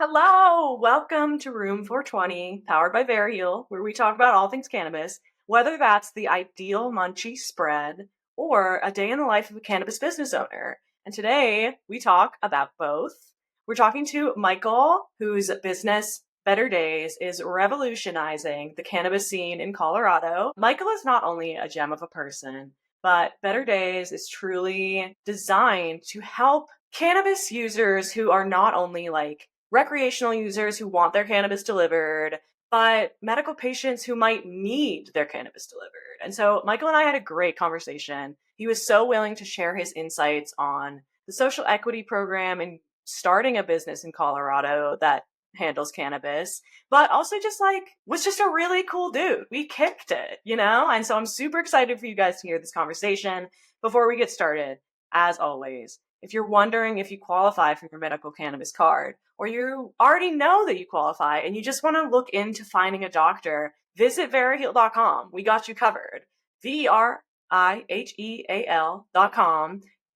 Hello, welcome to Room 420, powered by Veriheal, where we talk about all things cannabis, whether that's the ideal munchie spread or a day in the life of a cannabis business owner. And today we talk about both. We're talking to Michael, whose business Better Days is revolutionizing the cannabis scene in Colorado. Michael is not only a gem of a person, but Better Days is truly designed to help cannabis users who are not only like recreational users who want their cannabis delivered, but medical patients who might need their cannabis delivered. And so Michael and I had a great conversation. He was so willing to share his insights on the social equity program and starting a business in Colorado that handles cannabis, but also just like was just a really cool dude. We kicked it. And so I'm super excited for you guys to hear this conversation. Before we get started, as always, if you're wondering if you qualify for your medical cannabis card, or you already know that you qualify and you just want to look into finding a doctor, visit Veriheal.com. We got you covered. Veriheal.com.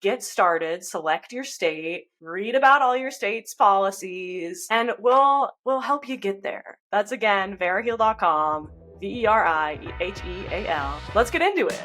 Get started, select your state, read about all your state's policies, and we'll help you get there. That's again, Veriheal.com, Veriheal. Let's get into it.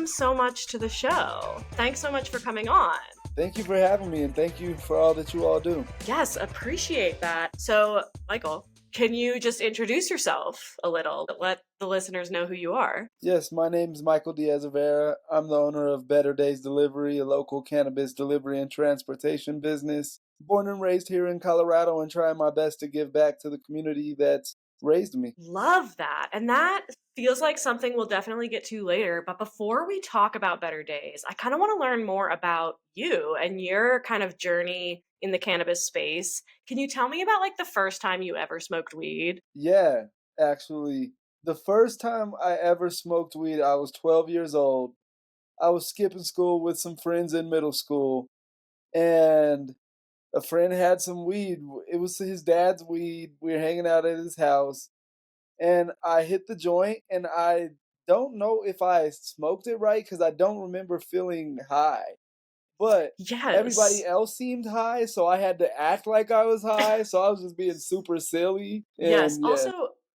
So much to the show. Thanks so much for coming on. Thank you for having me, and thank you for all that you all do. Yes, appreciate that. So, Michael, can you just introduce yourself a little? Let the listeners know who you are. Yes, my name is Michael Diaz-Rivera. I'm the owner of Better Days Delivery, a local cannabis delivery and transportation business. Born and raised here in Colorado and trying my best to give back to the community that's raised me. Love that. And that feels like something we'll definitely get to later. But before we talk about Better Days, I kind of want to learn more about you and your kind of journey in the cannabis space. Can you tell me about like the first time you ever smoked weed? Yeah, actually, the first time I ever smoked weed, I was 12 years old. I was skipping school with some friends in middle school, and a friend had some weed. It was his dad's weed. We were hanging out at his house, and I hit the joint, and I don't know if I smoked it right because I don't remember feeling high. But everybody Yes. else seemed high, so I had to act like I was high. So I was just being super silly. Yes. And yeah, Also,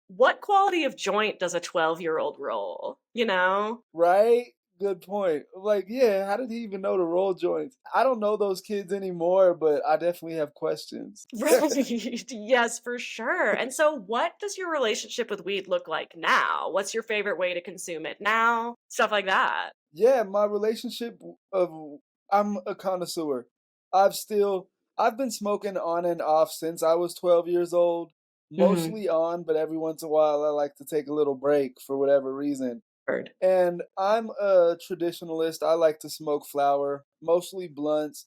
what quality of joint does a 12-year-old roll? right? Good point. Like, yeah, how did he even know to roll joints? I don't know those kids anymore, but I definitely have questions. Right. Yes, for sure. And so what does your relationship with weed look like now? What's your favorite way to consume it now? Stuff like that. Yeah, my relationship of I'm a connoisseur. I've still I've been smoking on and off since I was 12 years old, Mm-hmm. mostly on, but every once in a while I like to take a little break for whatever reason. Heard. And I'm a traditionalist. I like to smoke flower, mostly blunts,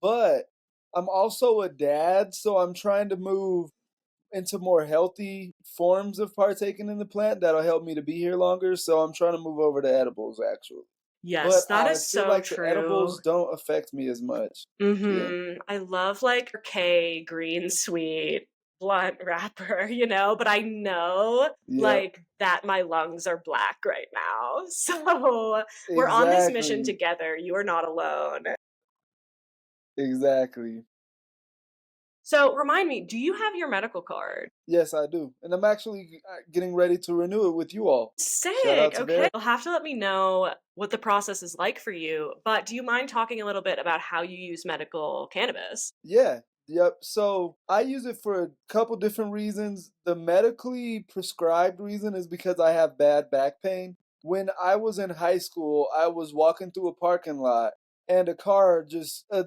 but I'm also a dad, so I'm trying to move into more healthy forms of partaking in the plant that'll help me to be here longer. So I'm trying to move over to edibles actually. Yes, But that I is feel so like the true. edibles don't affect me as much. Yeah. Mm-hmm. I love like K green sweet blunt wrapper, but I know Yep. like that my lungs are black right now. So we're on this mission Exactly. together. You are not alone. Exactly. So remind me, do you have your medical card? Yes, I do. And I'm actually getting ready to renew it with you all. Shout Sick. out to Okay. Vera. You'll have to let me know what the process is like for you. But do you mind talking a little bit about how you use medical cannabis? Yeah. Yep. So I use it for a couple different reasons. The medically prescribed reason is because I have bad back pain. When I was in high school, I was walking through a parking lot and a car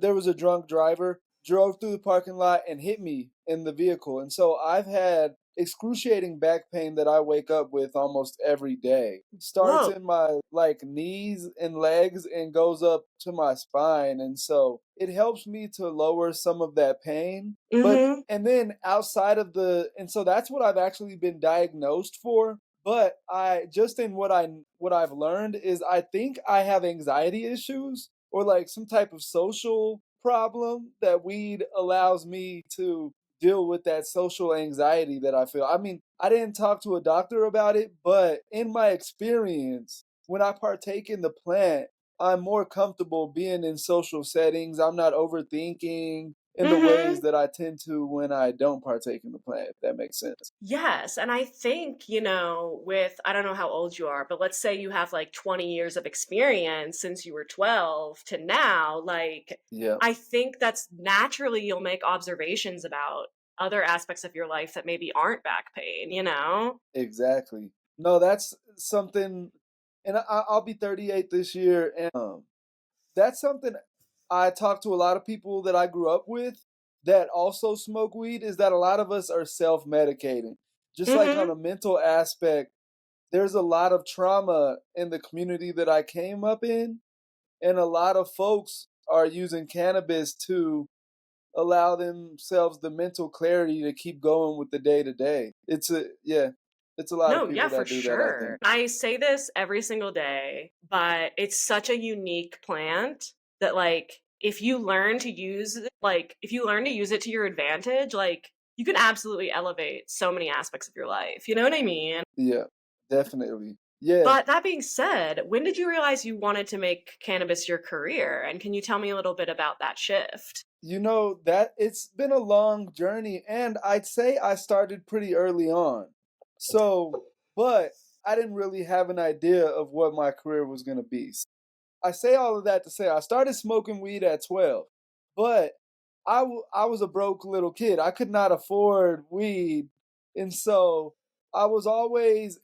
there was a drunk driver, drove through the parking lot and hit me in the vehicle. And so I've had excruciating back pain that I wake up with almost every day. Starts Whoa. in my like knees and legs and goes up to my spine. And so it helps me to lower some of that pain. But Mm-hmm. and then outside of and so that's what I've actually been diagnosed for. But I just in what I've learned is I think I have anxiety issues or like some type of social problem that weed allows me to deal with that social anxiety that I feel. I mean, I didn't talk to a doctor about it, but in my experience, when I partake in the plant, I'm more comfortable being in social settings. I'm not overthinking in the ways Mhm. that I tend to when I don't partake in the plant, if that makes sense. Yes, and I think, you know, with I don't know how old you are, but let's say you have like 20 years of experience since you were 12 to now, like Yeah. I think that's naturally you'll make observations about other aspects of your life that maybe aren't back pain, you know? Exactly. No, that's something, and I'll be 38 this year, and that's something I talk to a lot of people that I grew up with that also smoke weed. Is that a lot of us are self-medicating, just like on Mhm. a mental aspect. There's a lot of trauma in the community that I came up in, and a lot of folks are using cannabis to allow themselves the mental clarity to keep going with the day to day. It's a lot of No, yeah, people for that do that, I think. sure. I say this every single day, but it's such a unique plant that like if you learn to use it, like if you learn to use it to your advantage, like you can absolutely elevate so many aspects of your life. You know what I mean? Yeah, definitely. Yeah. But that being said, when did you realize you wanted to make cannabis your career? And can you tell me a little bit about that shift? You know, that it's been a long journey, and I'd say I started pretty early on. So, but I didn't really have an idea of what my career was going to be. I say all of that to say I started smoking weed at 12, but I was a broke little kid. I could not afford weed. And so I've always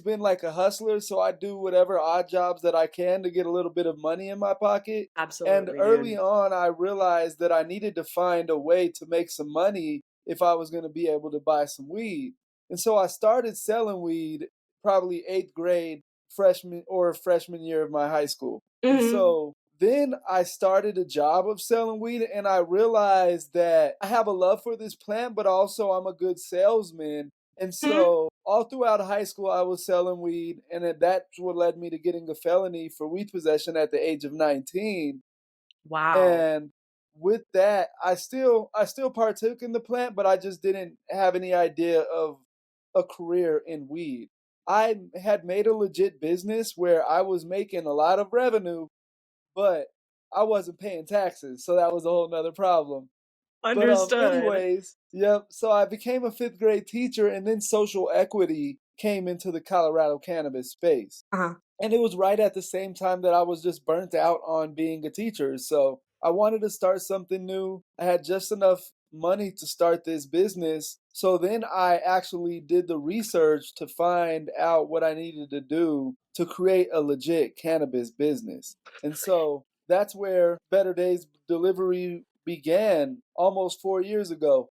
been like a hustler. So I do whatever odd jobs that I can to get a little bit of money in my pocket. And Absolutely, early dude. on, I realized that I needed to find a way to make some money if I was going to be able to buy some weed. And so I started selling weed probably eighth grade freshman year of my high school. And Mhm. so then I started a job of selling weed, and I realized that I have a love for this plant, but also I'm a good salesman. And Mhm. so all throughout high school, I was selling weed, and that's what led me to getting a felony for weed possession at the age of 19. Wow. And with that, I still partook in the plant, but I just didn't have any idea of a career in weed. I had made a legit business where I was making a lot of revenue, but I wasn't paying taxes, so that was a whole nother problem. But Understood. anyways, yep. So I became a fifth grade teacher, and then social equity came into the Colorado cannabis space. Uh-huh. And it was right at the same time that I was just burnt out on being a teacher. So I wanted to start something new. I had just enough money to start this business. So then I actually did the research to find out what I needed to do to create a legit cannabis business. And so that's where Better Days Delivery began almost 4 years ago.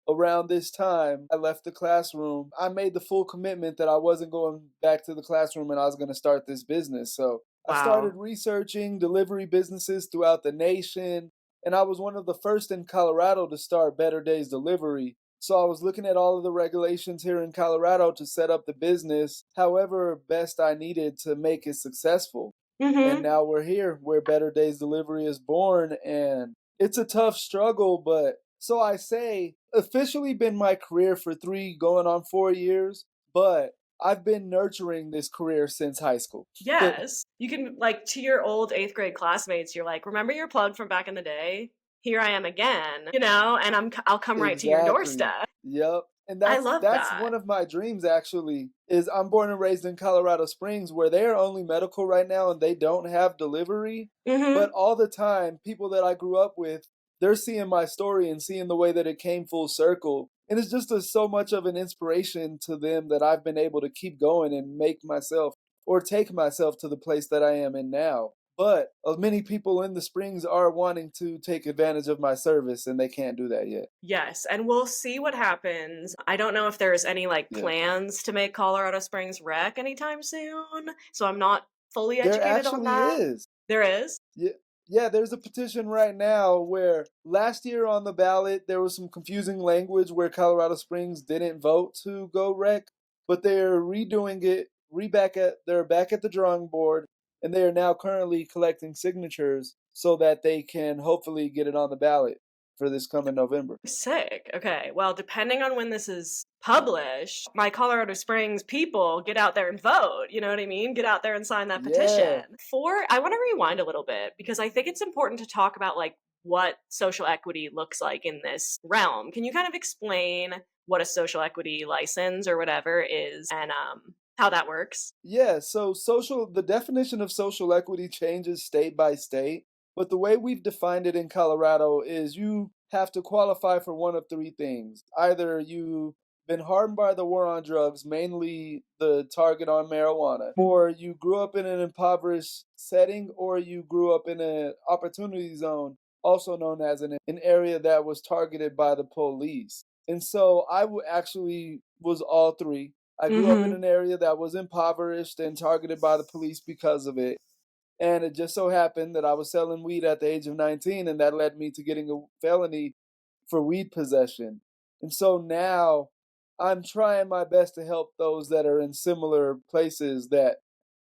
Around this time, I left the classroom. I made the full commitment that I wasn't going back to the classroom and I was going to start this business. So I started Wow. researching delivery businesses throughout the nation. And I was one of the first in Colorado to start Better Days Delivery. So I was looking at all of the regulations here in Colorado to set up the business however best I needed to make it successful. And Mhm. now we're here where Better Days Delivery is born. And it's a tough struggle, but so I say officially been my career for 3 going on 4 years, but I've been nurturing this career since high school. Yes. You can like to your old 8th grade classmates, you're like, "Remember your plug from back in the day? Here I am again." You know, and I'll come right to your Exactly. doorstep. Yep. And I that's love that's that. one of my dreams actually. Is I'm born and raised in Colorado Springs where they are only medical right now and they don't have delivery, but Mhm. all the time people that I grew up with, they're seeing my story and seeing the way that it came full circle. And it's just so much of an inspiration to them that I've been able to keep going and make myself or take myself to the place that I am in now. But many people in the Springs are wanting to take advantage of my service and they can't do that yet. Yes, and we'll see what happens. I don't know if there's any, like, Yeah. plans to make Colorado Springs rec anytime soon, so I'm not fully There educated on actually that. is. There is? Yeah, yeah, there's a petition right now where last year on the ballot there was some confusing language where Colorado Springs didn't vote to go rec. but they're redoing it, they're back at the drawing board, and they are now currently collecting signatures so that they can hopefully get it on the ballot for this coming November. Sick. Okay. Well, depending on when this is published, my Colorado Springs people get out there and vote. You know what I mean? Get out there and sign that Yeah. petition. I want to rewind a little bit because I think it's important to talk about like what social equity looks like in this realm. Can you kind of explain what a social equity license or whatever is and how that works? Yeah, so the definition of social equity changes state by state, but the way we've defined it in Colorado is you have to qualify for one of three things. Either you've been harmed by the war on drugs, mainly the target on marijuana, or you grew up in an impoverished setting, or you grew up in an opportunity zone, also known as an area that was targeted by the police. And so actually was all three. I grew up in Mm-hmm. an area that was impoverished and targeted by the police because of it. And it just so happened that I was selling weed at the age of 19, and that led me to getting a felony for weed possession. And so now I'm trying my best to help those that are in similar places that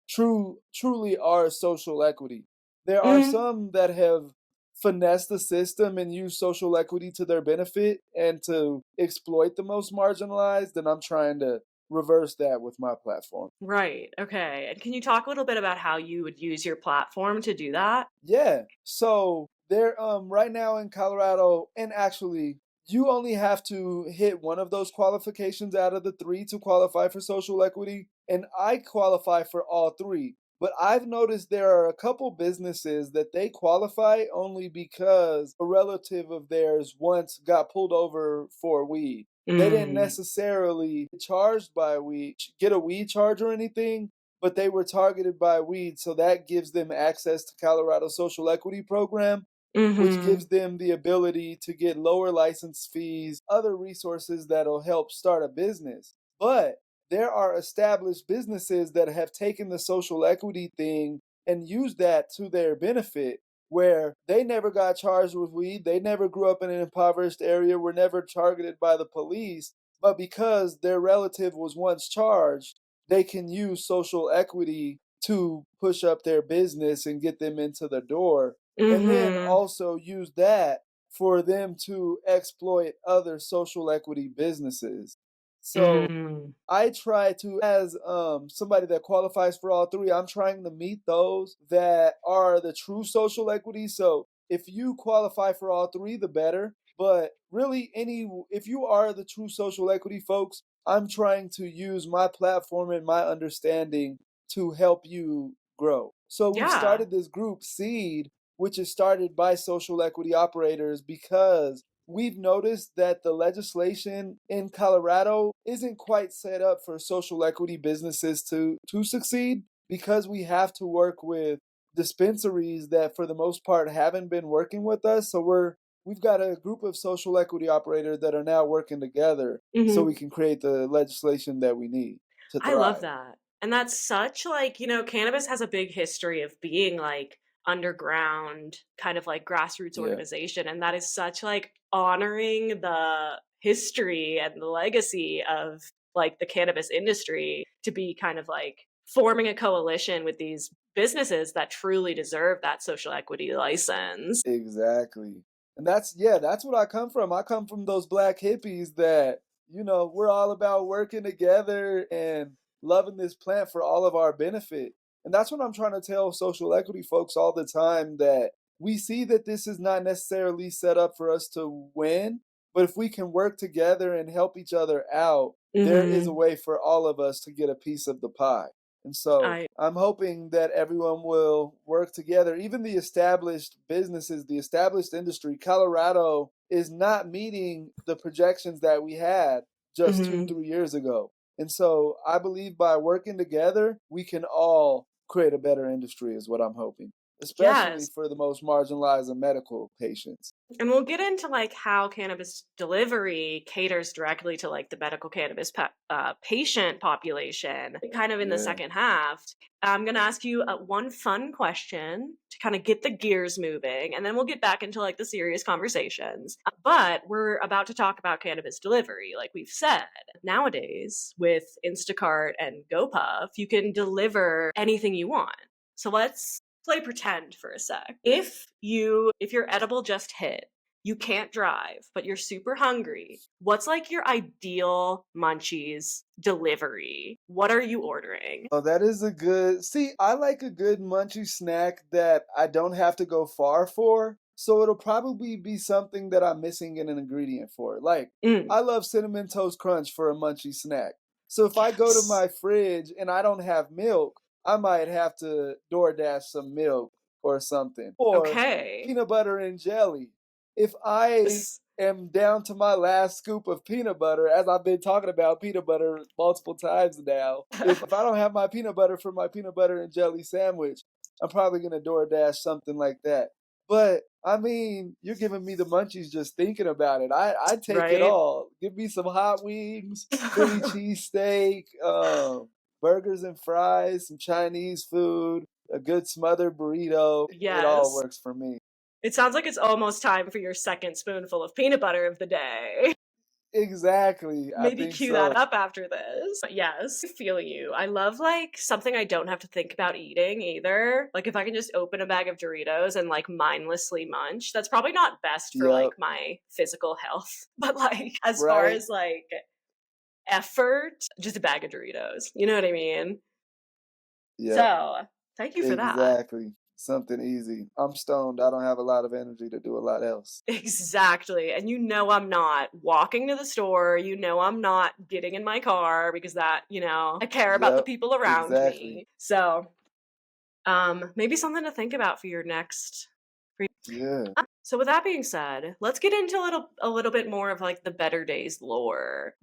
truly are social equity. There are Mm-hmm. some that have finessed the system and used social equity to their benefit and to exploit the most marginalized, and I'm trying to reverse that with my platform. Right. Okay. And can you talk a little bit about how you would use your platform to do that? Yeah. So there right now in Colorado, and actually you only have to hit one of those qualifications out of the three to qualify for social equity. And I qualify for all three. But I've noticed there are a couple businesses that they qualify only because a relative of theirs once got pulled over for weed. They didn't Mm. necessarily get charged by weed, get a weed charge or anything, but they were targeted by weed, so that gives them access to Colorado's social equity program, which Mhm. gives them the ability to get lower license fees, other resources that'll help start a business. But there are established businesses that have taken the social equity thing and used that to their benefit, where they never got charged with weed, they never grew up in an impoverished area, were never targeted by the police, but because their relative was once charged, they can use social equity to push up their business and get them into the door, and then Mhm. also use that for them to exploit other social equity businesses. So Mm. I try to, as somebody that qualifies for all three, I'm trying to meet those that are the true social equity. So if you qualify for all three, the better. But really, if you are the true social equity folks, I'm trying to use my platform and my understanding to help you grow. So we've Yeah. started this group Seed, which is started by social equity operators because we've noticed that the legislation in Colorado isn't quite set up for social equity businesses to succeed, because we have to work with dispensaries that for the most part haven't been working with us. So we've got a group of social equity operators that are now working together so Mhm. we can create the legislation that we need to I love thrive. that. And that's such like, cannabis has a big history of being like underground, kind of like grassroots Yeah, organization. And that is such like honoring the history and the legacy of like the cannabis industry to be kind of like forming a coalition with these businesses that truly deserve that social equity license. exactly. And that's what I come from. I come from those black hippies that, we're all about working together and loving this plant for all of our benefit. And that's what I'm trying to tell social equity folks all the time, that we see that this is not necessarily set up for us to win, but if we can work together and help each other out, there is a Mhm. way for all of us to get a piece of the pie. And so I I'm hoping that everyone will work together, even the established businesses, the established industry. Colorado is not meeting the projections that we had just two, Mhm. 3 years ago. And so I believe by working together, we can all create a better industry, is what I'm hoping. especially Yes. for the most marginalized and medical patients. And we'll get into like how cannabis delivery caters directly to like the medical cannabis patient population kind of in the Yeah. second half. I'm going to ask you one fun question to kind of get the gears moving, and then we'll get back into like the serious conversations. But we're about to talk about cannabis delivery. Like we've said, nowadays with Instacart and GoPuff, you can deliver anything you want. So let's play pretend for a sec. If your edible just hit, you can't drive, but you're super hungry, what's like your ideal munchies delivery? What are you ordering? Oh, that is a good. See, I like a good munchy snack that I don't have to go far for. So it'll probably be something that I'm missing an ingredient for. Like, Mm, I love cinnamon toast crunch for a munchy snack. So if I go to yes. my fridge and I don't have milk, I might have to DoorDash some milk or something. Or Okay. peanut butter and jelly. If I This- am down to my last scoop of peanut butter, as I've been talking about peanut butter multiple times now. If I don't have my peanut butter for my peanut butter and jelly sandwich, I'm probably gonna DoorDash something like that. But I mean, you're giving me the munchies just thinking about it. I take it right? all. Give me some hot wings, Philly cheesesteak, burgers and fries, some Chinese food, a good smothered burrito. It all Yes. works for me. It sounds like it's almost time for your second spoonful of peanut butter of the day. Exactly. I Maybe think cue so. that up after this. But yes, I feel you. I love like something I don't have to think about eating either. Like if I can just open a bag of Doritos and like mindlessly munch, that's probably not best for like Yep. my physical health. But like as far Right. as like effort, just a bag of Doritos. You know what I mean? Yep. So thank you for that. Exactly. Something easy. I'm stoned. I don't have a lot of energy to do a lot else. Exactly. And you know I'm not walking to the store. You know I'm not getting in my car because that, I care about the Yep. people around Exactly. me. So, maybe something to think about for your next Yeah. so with that being said, let's get into a little bit more of like the Better Days lore.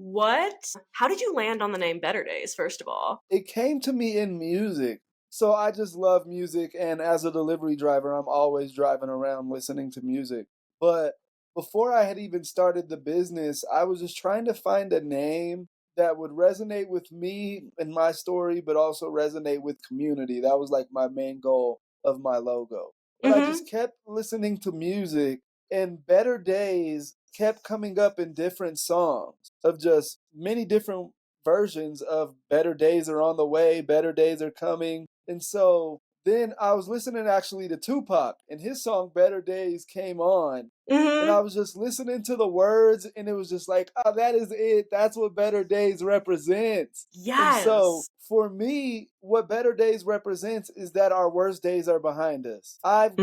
How did you land on the name Better Days, first of all? It came to me in music. So I just love music, and as a delivery driver, I'm always driving around listening to music. But before I had even started the business, I was just trying to find a name that would resonate with me and my story, but also resonate with community. That was like my main goal of my logo. But I Mm-hmm. just kept listening to music, and Better Days kept coming up in different songs of just many different versions of Better Days Are on the Way, Better Days Are Coming. And so then I was listening actually to Tupac, and his song Better Days came on. And Mm-hmm. I was just listening to the words, and it was just like, oh, that is it. That's what Better Days represents. And so Yes. for me, what Better Days represents is that our worst days are behind us. I've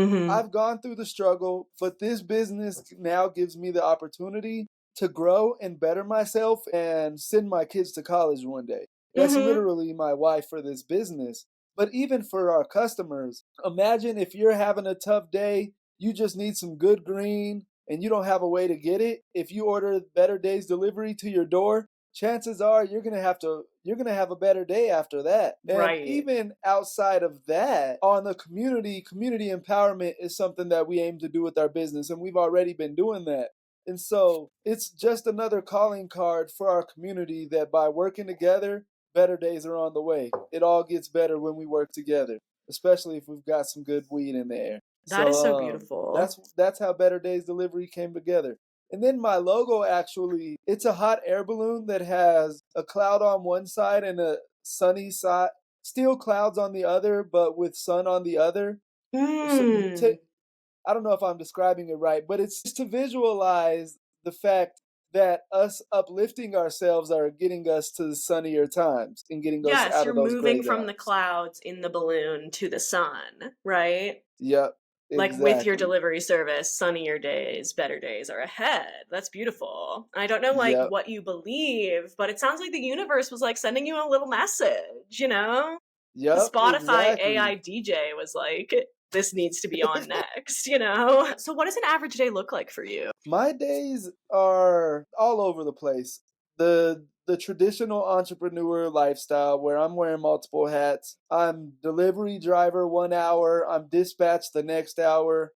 gone through the struggle, but this business now gives me the opportunity to grow and better myself and send my kids to college one day. That's Mm-hmm. literally my why for this business. But even for our customers, imagine if you're having a tough day, you just need some good green and you don't have a way to get it. If you order Better Days delivery to your door, chances are you're going to have a better day after that. And Right. even outside of that, on the community empowerment is something that we aim to do with our business, and we've already been doing that. And so it's just another calling card for our community that by working together, better days are on the way. It all gets better when we work together, especially if we've got some good weed in the air. That So is so beautiful. that's how Better Days Delivery came together. And then my logo actually, it's a hot air balloon that has a cloud on one side and a sunny side, still clouds on the other, but with sun on the other. So Mm. I don't know if I'm describing it right, but it's to visualize the fact that us uplifting ourselves are getting us to sunnier times and getting us Yes, out you're of those gray moving from the times. clouds in the balloon to the sun, right? Yep, Like with your exactly. delivery service, sunnier days, better days are ahead. That's beautiful. I don't know like Yep, what you believe, but it sounds like the universe was like sending you a little message, you know? The yep, Spotify exactly. AI DJ was like, this needs to be on next, you know? So what does an average day look like for you? My days are all over the place. The the traditional entrepreneur lifestyle where I'm wearing multiple hats. I'm delivery driver 1 hour, I'm dispatch the next hour,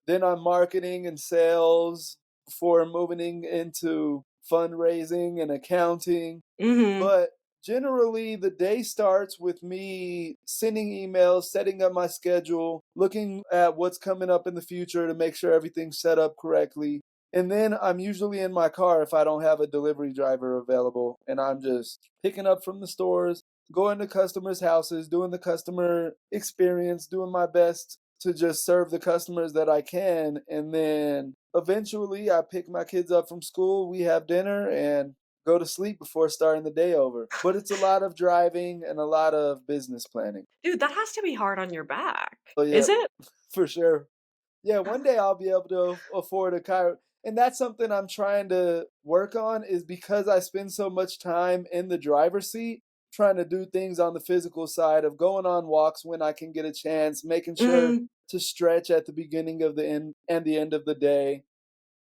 then I'm marketing and sales before moving into fundraising and accounting. Mhm. But generally, the day starts with me sending emails, setting up my schedule, looking at what's coming up in the future to make sure everything's set up correctly. And then I'm usually in my car if I don't have a delivery driver available. And I'm just picking up from the stores, going to customers' houses, doing the customer experience, doing my best to just serve the customers that I can. And then eventually I pick my kids up from school, we have dinner, and go to sleep before starting the day over. But it's a lot of driving and a lot of business planning. Dude, that has to be hard on your back. So, Is yeah, it? for sure. Yeah, one day I'll be able to afford a car. And that's something I'm trying to work on is because I spend so much time in the driver's seat trying to do things on the physical side of going on walks when I can get a chance, making sure Mhm. to stretch at the beginning of the end and the end of the day.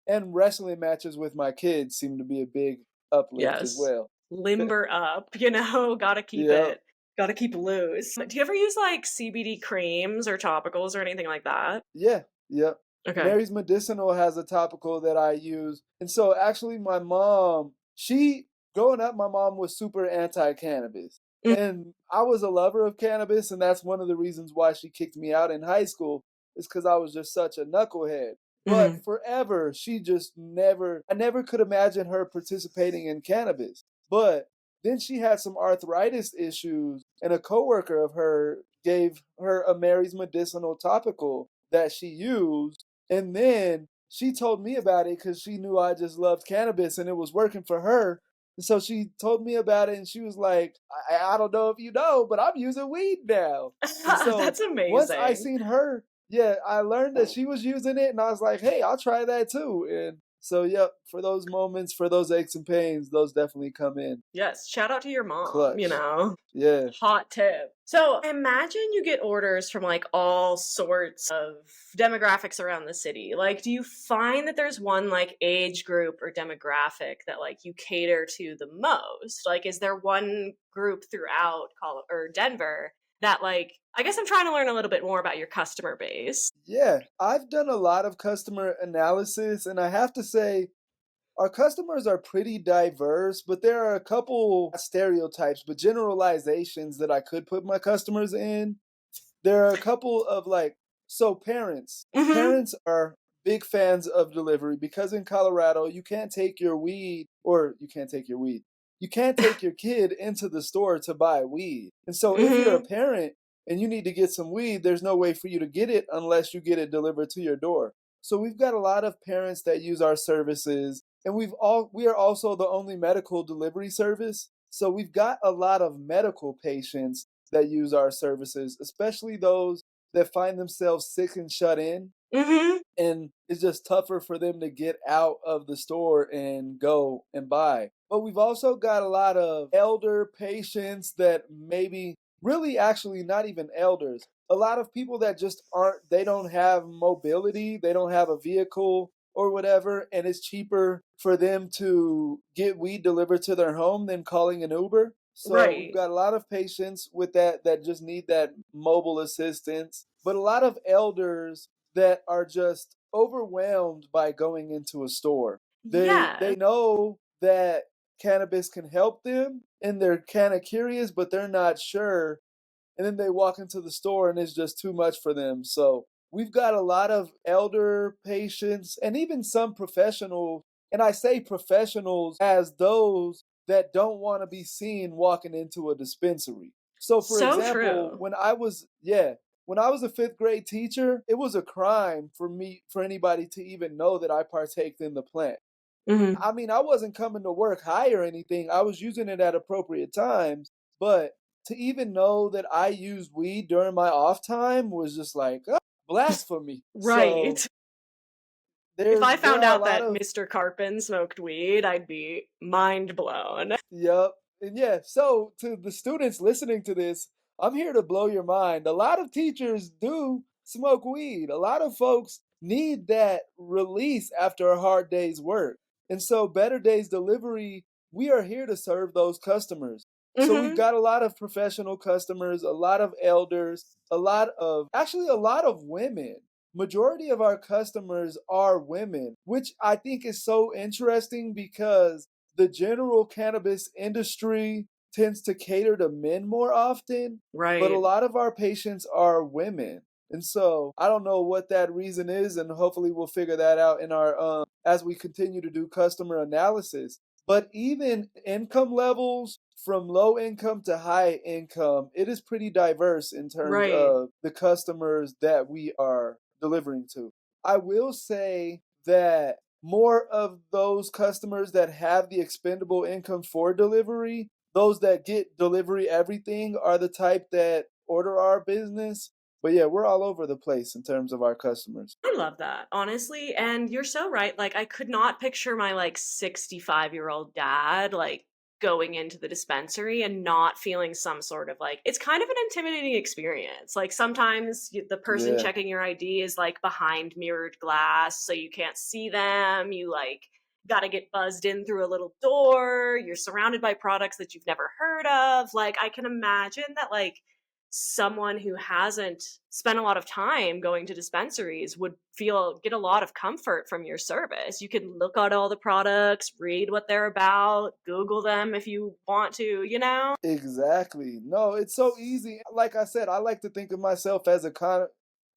And wrestling matches with my kids seem to be a big uplift as Yes. well. Limber up, Yep. gotta keep loose. Do you ever use, like, CBD creams or topicals or anything like that? Yeah, yep. Okay. Mary's Medicinal has a topical that I use. And so actually my mom, she growing up, my mom was super anti-cannabis. Mm, And I was a lover of cannabis, and that's one of the reasons why she kicked me out in high school, is because I was just such a knucklehead. But mhm. forever, she just never I never could imagine her participating in cannabis. But then she had some arthritis issues, and a coworker of her gave her a Mary's Medicinal topical that she used. And then she told me about it because she knew I just loved cannabis and it was working for her. And so she told me about it and she was like, I don't know if you know, but I'm using weed now. And so That's once I amazing. seen her, yeah, I learned that she was using it and I was like, hey, I'll try that too. And so, yep, for those moments, for those aches and pains, those definitely come in Yes, shout out to your mom, clutch. Yeah. Hot tip. So, I imagine you get orders from, like, all sorts of demographics around the city. Like, do you find that there's one, like, age group or demographic that, like, you cater to the most? Like, is there one group throughout Col or Denver that, like I guess I'm trying to learn a little bit more about your customer base. Yeah. I've done a lot of customer analysis and I have to say, our customers are pretty diverse, but there are a couple stereotypes, but generalizations that I could put my customers in. There are a couple of like, so parents. Mhm. Parents are big fans of delivery because in Colorado, you can't take your weed, or you can't take your weed. You can't take your kid into the store to buy weed. And so if you're a Mhm. parent and you need to get some weed, there's no way for you to get it unless you get it delivered to your door. So we've got a lot of parents that use our services, and we are also the only medical delivery service. So we've got a lot of medical patients that use our services, especially those that find themselves sick and shut in. Mhm. And it's just tougher for them to get out of the store and go and buy. But we've also got a lot of elder patients that maybe really actually not even elders. A lot of people that just aren't, they don't have mobility, they don't have a vehicle or whatever, and it's cheaper for them to get weed delivered to their home than calling an Uber. So we've Right. got a lot of patients with that just need that mobile assistance, but a lot of elders that are just overwhelmed by going into a store. They Yeah. know that cannabis can help them and they're kind of curious but they're not sure, and then they walk into the store and it's just too much for them. So we've got a lot of elder patients and even some professionals, and I say professionals as those that don't want to be seen walking into a dispensary. So for So example, true. when I was a fifth grade teacher, it was a crime for anybody to even know that I partaked in the plant. Mhm. I mean, I wasn't coming to work high or anything. I was using it at appropriate times, but to even know that I used weed during my off time was just like blasphemy. So Right. If I there found are a out lot that of Mr. Carpin smoked weed, I'd be mind blown. yep. And yeah, so to the students listening to this, I'm here to blow your mind. A lot of teachers do smoke weed. A lot of folks need that release after a hard day's work. And so Better Days Delivery we are here to serve those customers. So we've Mhm. got a lot of professional customers, a lot of elders, a lot of women. Majority of our customers are women, which I think is so interesting because the general cannabis industry tends to cater to men more often, but a Right. lot of our patients are women. And so I don't know what that reason is, and hopefully we'll figure that out in our as we continue to do customer analysis. But even income levels from low income to high income, it is pretty diverse in terms Right. of the customers that we are delivering to. I will say that more of those customers that have the expendable income for delivery, those that get delivery everything, are the type that order our business. But yeah, we're all over the place in terms of our customers. I love that, honestly, and you're so right, like, I could not picture my, like, 65-year-old dad, like, going into the dispensary and not feeling some sort of, like it's kind of an intimidating experience, like, sometimes the person Yeah, checking your ID is, like, behind mirrored glass, so you can't see them, you, like, gotta get buzzed in through a little door, you're surrounded by products that you've never heard of, like, I can imagine that, like, someone who hasn't spent a lot of time going to dispensaries would get a lot of comfort from your service. You can look at all the products, read what they're about, Google them if you want to, you know? exactly. No, it's so easy. Like I said, I like to think of myself as a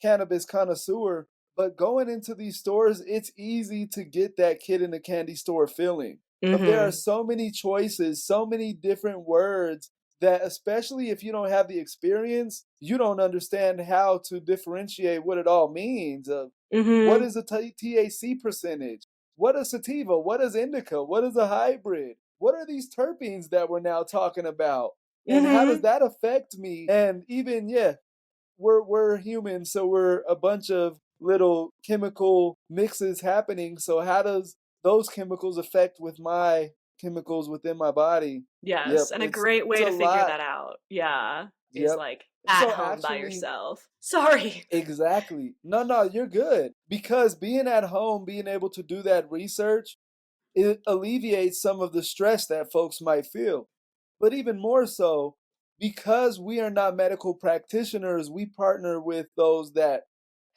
cannabis connoisseur, but going into these stores, it's easy to get that kid in the candy store feeling. Of there are Mhm. so many choices, so many different words that, especially if you don't have the experience, you don't understand how to differentiate what it all means. Of what Mhm. is a THC percentage? What is sativa? What is indica? What is a hybrid? What are these terpenes that we're now talking about? And how does Mhm. that affect me? And even, yeah, we're human, so we're a bunch of little chemical mixes happening. So how does those chemicals affect with my chemicals within my body? Yep, Yes, and a it's great it's way a to figure lot. that out, yeah, is, Yep. like, at So home by actually, yourself. Sorry. exactly. No, no, you're good. Because being at home, being able to do that research, it alleviates some of the stress that folks might feel. But even more so, because we are not medical practitioners, we partner with those that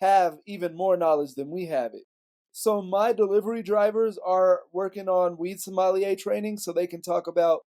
have even more knowledge than we have it. So my delivery drivers are working on weed sommelier training so they can talk about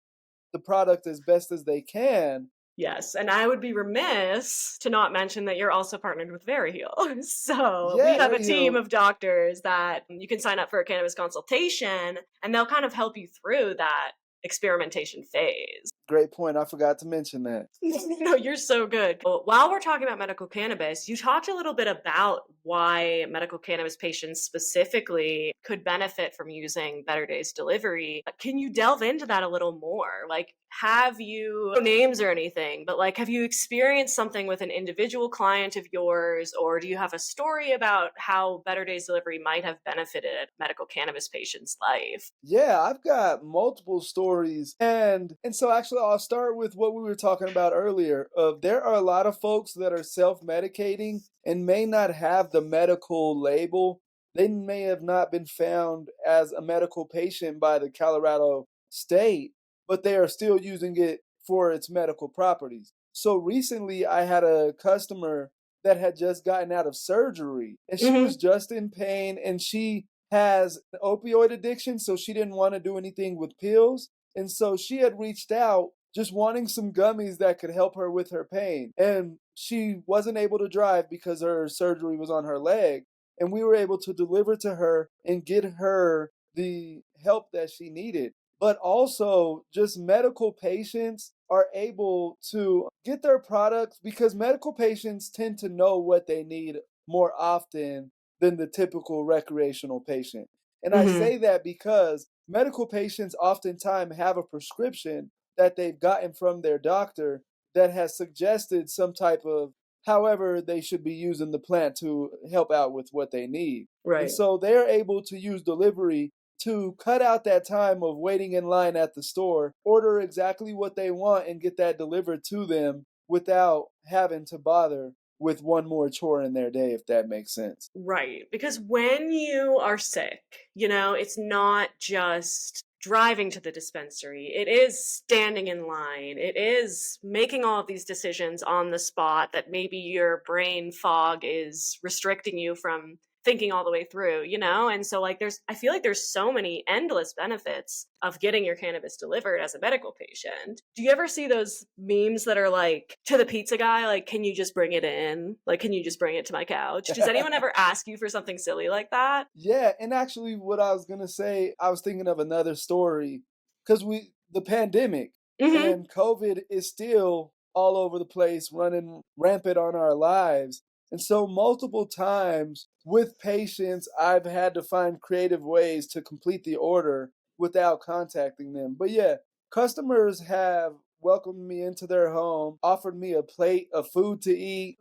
the product as best as they can. Yes, and I would be remiss to not mention that you're also partnered with Veriheal. So we Yeah, have a team Veriheal. of doctors that you can sign up for a cannabis consultation, and they'll kind of help you through that experimentation phase. Great point. I forgot to mention that. No, you're so good. Well, while we're talking about medical cannabis, you talked a little bit about why medical cannabis patients specifically could benefit from using Better Days delivery. Can you delve into that a little more? Like, have you, no names or anything, but like, have you experienced something with an individual client of yours, or do you have a story about how Better Days delivery might have benefited medical cannabis patients' life? Yeah, I've got multiple stories. And so actually I'll start with what we were talking about earlier. Of there are a lot of folks that are self-medicating and may not have the medical label. They may have not been found as a medical patient by the Colorado state, but they are still using it for its medical properties. So recently I had a customer that had just gotten out of surgery and she was Hmm. just in pain and she has an opioid addiction, so she didn't want to do anything with pills. And so she had reached out just wanting some gummies that could help her with her pain. And she wasn't able to drive because her surgery was on her leg. And we were able to deliver to her and get her the help that she needed. But also, just medical patients are able to get their products because medical patients tend to know what they need more often than the typical recreational patient. And I Hmm. say that because medical patients oftentimes have a prescription that they've gotten from their doctor that has suggested some type of however they should be using the plant to help out with what they need. And Right. so they're able to use delivery to cut out that time of waiting in line at the store, order exactly what they want, and get that delivered to them without having to bother with one more chore in their day, if that makes sense. Right. Because when you are sick, it's not just driving to the dispensary. It is standing in line. It is making all of these decisions on the spot that maybe your brain fog is restricting you from thinking all the way through, And so I feel like there's so many endless benefits of getting your cannabis delivered as a medical patient. Do you ever see those memes that are like to the pizza guy, like, can you just bring it in? Like, can you just bring it to my couch? Does anyone ever ask you for something silly like that? Yeah, and actually what I was going to say, I was thinking of another story cuz the pandemic Hmm. and COVID is still all over the place running rampant on our lives. And so multiple times with patients I've had to find creative ways to complete the order without contacting them. But yeah, customers have welcomed me into their home, offered me a plate of food to eat.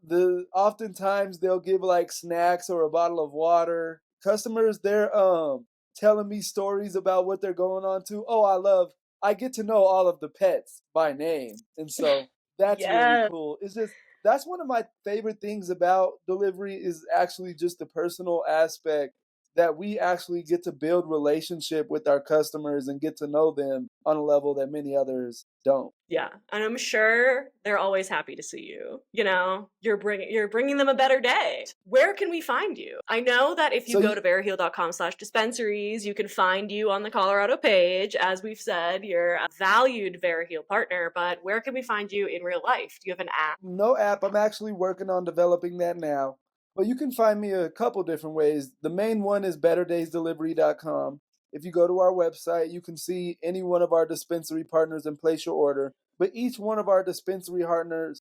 Oftentimes they'll give like snacks or a bottle of water. Customers, they're telling me stories about what they're going on to. Oh, I get to know all of the pets by name. And so that's really Yeah. cool. It's just that's one of my favorite things about delivery is actually just the personal aspect that we actually get to build relationship with our customers and get to know them on a level that many others don't. Yeah, and I'm sure they're always happy to see you. You're bringing them a better day. Where can we find you? I know that if you So go you, to veriheal.com/dispensaries, you can find you on the Colorado page. As we've said, you're a valued Veriheal partner, but where can we find you in real life? Do you have an app? no app. I'm actually working on developing that now. But you can find me a couple different ways. The main one is betterdaysdelivery.com. If you go to our website, you can see any one of our dispensary partners and place your order. But each one of our dispensary partners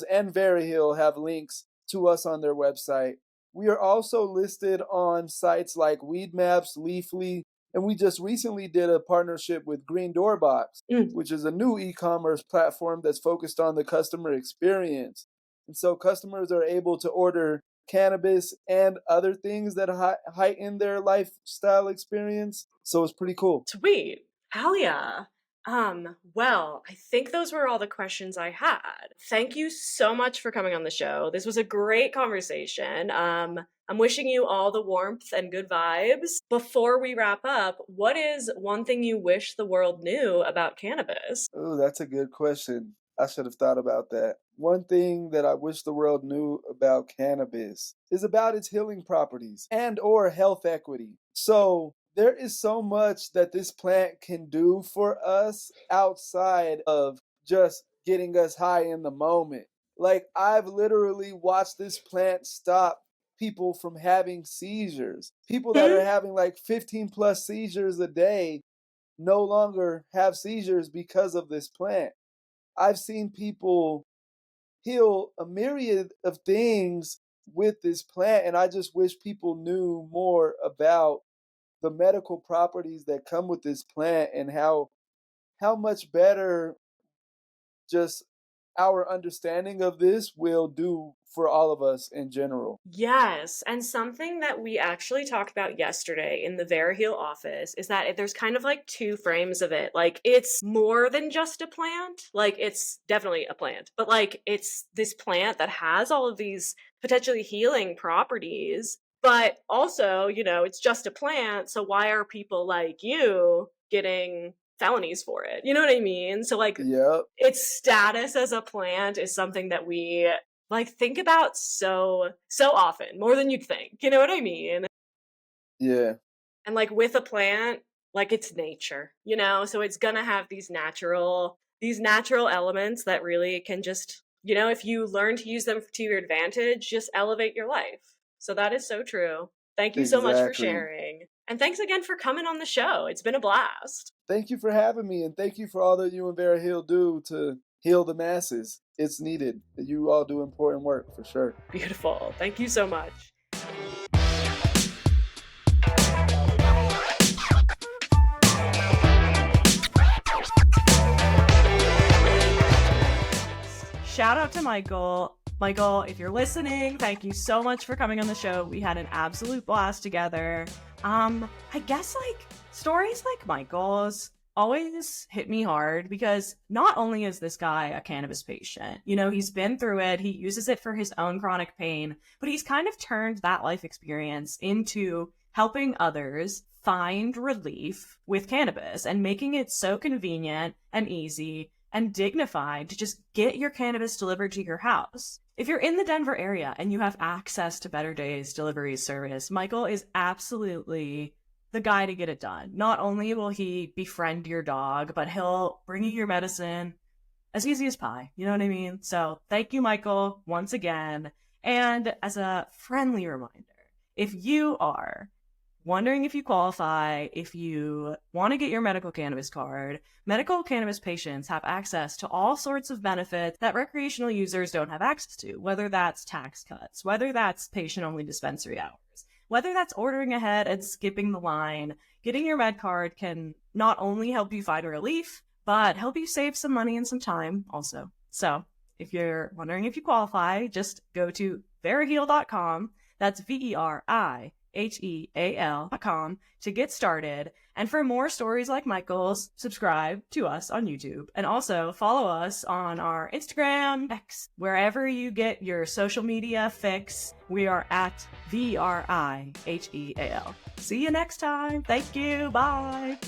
and Veriheal have links to us on their website. We are also listed on sites like Weed Maps, Leafly, and we just recently did a partnership with Green Door Box, Mm. which is a new e-commerce platform that's focused on the customer experience. And so customers are able to order cannabis and other things that heighten their lifestyle experience. So it's pretty cool. Sweet. Hell yeah. Well, I think those were all the questions I had. Thank you so much for coming on the show. This was a great conversation. I'm wishing you all the warmth and good vibes. Before we wrap up, what is one thing you wish the world knew about cannabis? Oh, that's a good question. I should have thought about that. One thing that I wish the world knew about cannabis is about its healing properties and or health equity. So, there is so much that this plant can do for us outside of just getting us high in the moment. Like I've literally watched this plant stop people from having seizures. People that are Hmm? having like 15 plus seizures a day no longer have seizures because of this plant. I've seen people heal a myriad of things with this plant, and I just wish people knew more about the medical properties that come with this plant and how much better just our understanding of this will do for all of us in general. Yes, and something that we actually talked about yesterday in the Veriheal office is that there's kind of like two frames of it. Like it's more than just a plant. Like it's definitely a plant, but like it's this plant that has all of these potentially healing properties. But also, it's just a plant, so why are people like you getting felonies for it? You know what I mean? So like Yep. its status as a plant is something that we think about so often, more than you'd think. You know what I mean? Yeah. And like with a plant, like it's nature, so it's gonna have these natural elements that really can just, if you learn to use them to your advantage, just elevate your life. So that is so true. Thank you so much for Exactly. sharing. And thanks again for coming on the show. It's been a blast. Thank you for having me, and thank you for all that you and Vera Hill do to heal the masses. It's needed. You all do important work for sure. Beautiful. Thank you so much. Shout out to Michael. Michael, if you're listening, thank you so much for coming on the show. We had an absolute blast together. I guess like stories like Michael's always hit me hard because not only is this guy a cannabis patient, he's been through it, he uses it for his own chronic pain, but he's kind of turned that life experience into helping others find relief with cannabis and making it so convenient and easy and dignified to just get your cannabis delivered to your house. If you're in the Denver area and you have access to Better Days delivery service, Michael is absolutely the guy to get it done. Not only will he befriend your dog, but he'll bring you your medicine as easy as pie. You know what I mean? So thank you, Michael, once again. And as a friendly reminder, if you are wondering if you qualify, if you want to get your medical cannabis card, medical cannabis patients have access to all sorts of benefits that recreational users don't have access to, whether that's tax cuts, whether that's patient-only dispensary hours, whether that's ordering ahead and skipping the line. Getting your med card can not only help you find relief, but help you save some money and some time also. So if you're wondering if you qualify, just go to veriheal.com. That's VERIHEAL.com to get started. And for more stories like Michael's, subscribe to us on YouTube. And also follow us on our Instagram, X, wherever you get your social media fix. We are at VERIHEAL. See you next time. Thank you. Bye.